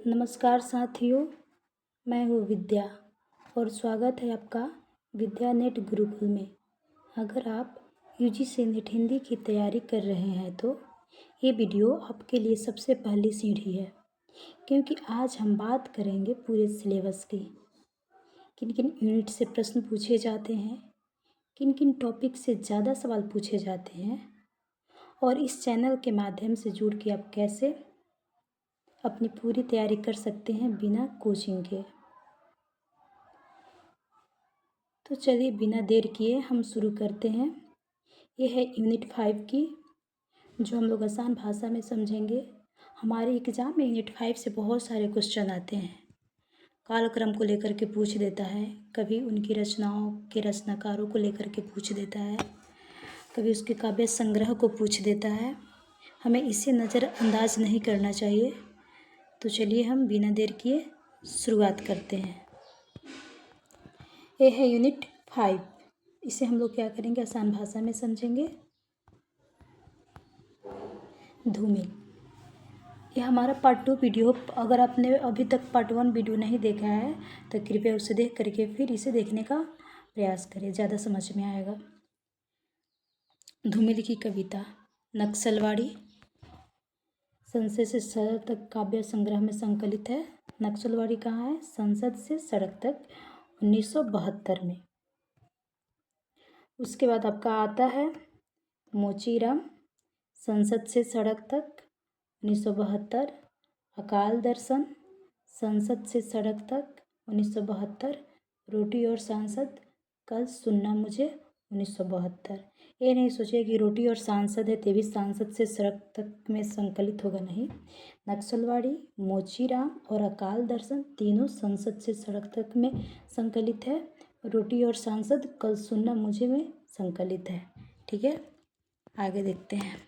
नमस्कार साथियों, मैं हूँ विद्या और स्वागत है आपका विद्या नेट गुरुकुल में। अगर आप यूजीसी नेट हिंदी की तैयारी कर रहे हैं तो ये वीडियो आपके लिए सबसे पहली सीढ़ी है, क्योंकि आज हम बात करेंगे पूरे सिलेबस की। किन किन यूनिट से प्रश्न पूछे जाते हैं, किन किन टॉपिक से ज़्यादा सवाल पूछे जाते हैं और इस चैनल के माध्यम से जुड़ के आप कैसे अपनी पूरी तैयारी कर सकते हैं बिना कोचिंग के। तो चलिए बिना देर किए हम शुरू करते हैं। ये है यूनिट 5 की, जो हम लोग आसान भाषा में समझेंगे। हमारे एग्ज़ाम में यूनिट 5 से बहुत सारे क्वेश्चन आते हैं। कालक्रम को लेकर के पूछ देता है, कभी उनकी रचनाओं के रचनाकारों को लेकर के पूछ देता है, कभी उसके काव्य संग्रह को पूछ देता है। हमें इसे नज़रअंदाज नहीं करना चाहिए। तो चलिए हम बिना देर किए शुरुआत करते हैं। ये है यूनिट 5। इसे हम लोग क्या करेंगे, आसान भाषा में समझेंगे। धूमिल, ये हमारा पार्ट 2 वीडियो। अगर आपने अभी तक पार्ट 1 वीडियो नहीं देखा है तो कृपया उसे देख करके फिर इसे देखने का प्रयास करें, ज़्यादा समझ में आएगा। धूमिल की कविता नक्सलवाड़ी संसद से सड़क तक काव्य संग्रह में संकलित है। नक्सलवाड़ी कहाँ है? संसद से सड़क तक 1972 में। उसके बाद आपका आता है मोचीराम, संसद से सड़क तक 1972। अकाल दर्शन, संसद से सड़क तक 1972। रोटी और सांसद, कल सुनना मुझे 1972। ये नहीं सोचिए कि रोटी और सांसद है तेभी सांसद से सड़क तक में संकलित होगा, नहीं। नक्सलवाड़ी, मोचीराम और अकाल दर्शन तीनों संसद से सड़क तक में संकलित है। रोटी और सांसद कल सुनना मुझे में संकलित है। ठीक है, आगे देखते हैं।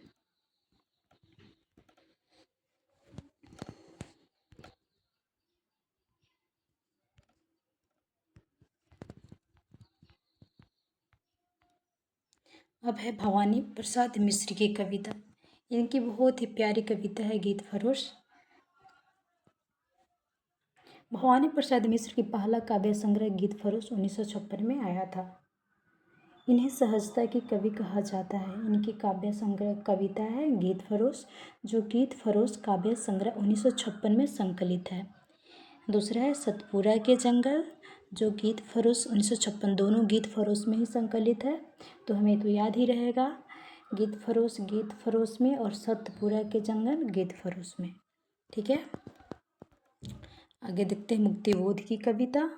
अब है भवानी प्रसाद मिश्र की कविता। इनकी बहुत ही प्यारी कविता है गीत फरोश। भवानी प्रसाद मिश्र की पहला काव्य संग्रह गीत फरोश 1956 में आया था। इन्हें सहजता की कवि कहा जाता है। इनकी काव्य संग्रह कविता है गीत फरोश, जो गीत फरोश काव्य संग्रह 1956 में संकलित है। दूसरा है सतपुरा के जंगल, जो गीत फरोश 1956, दोनों गीत फरोश में ही संकलित है। तो हमें तो याद ही रहेगा, गीत फरोश में और सतपुरा के जंगल गीत फरोश में। ठीक है, आगे देखते हैं मुक्तिबोध की कविता।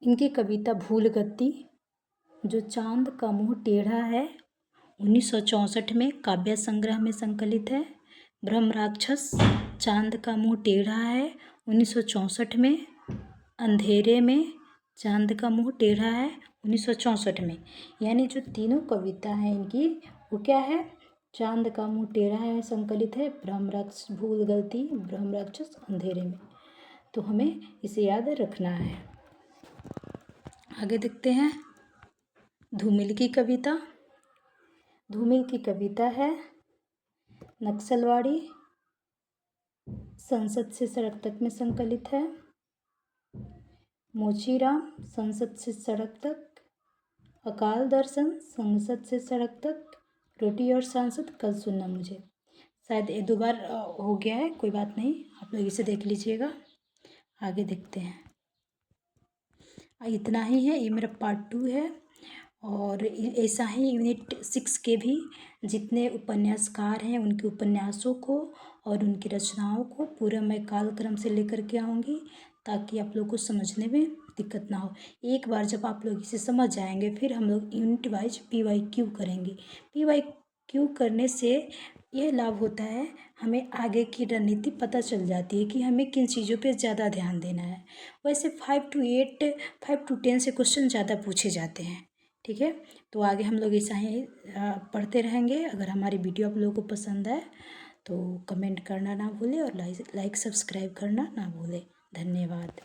इनकी कविता भूल गति, जो चांद का मुंह टेढ़ा है 1964 में काव्य संग्रह में संकलित है। ब्रह्म राक्षस, चांद का मुंह टेढ़ा है 1964 में। अंधेरे में, चांद का मुंह टेढ़ा है 1964 में। यानी जो तीनों कविता हैं इनकी, वो क्या है? चांद का मुंह टेढ़ा है संकलित है, ब्रह्म राक्षस, भूल गलती, ब्रह्म राक्षस, अंधेरे में। तो हमें इसे याद रखना है। आगे देखते हैं धूमिल की कविता। धूमिल की कविता है नक्सलवाड़ी, संसद से सड़क तक में संकलित है। मोचीराम, संसद से सड़क तक। अकाल दर्शन, संसद से सड़क तक। रोटी और सांसद, कल सुनना मुझे। शायद ये 2 बार हो गया है, कोई बात नहीं, आप लोग इसे देख लीजिएगा। आगे देखते हैं। इतना ही है, ये मेरा पार्ट 2 है। और ऐसा ही यूनिट 6 के भी जितने उपन्यासकार हैं उनके उपन्यासों को और उनकी रचनाओं को पूरा मैं कालक्रम से लेकर के आऊँगी, ताकि आप लोग को समझने में दिक्कत ना हो। एक बार जब आप लोग इसे समझ जाएंगे, फिर हम लोग यूनिट वाइज PYQ करेंगे। PYQ करने से यह लाभ होता है, हमें आगे की रणनीति पता चल जाती है कि हमें किन चीज़ों पे ज़्यादा ध्यान देना है। वैसे 5 to 8, 5 to 10 से क्वेश्चन ज़्यादा पूछे जाते हैं। ठीक है, तो आगे हम लोग ऐसा ही पढ़ते रहेंगे। अगर हमारी वीडियो आप लोगों को पसंद आए तो कमेंट करना ना भूलें और लाइक सब्सक्राइब करना ना भूलें। धन्यवाद।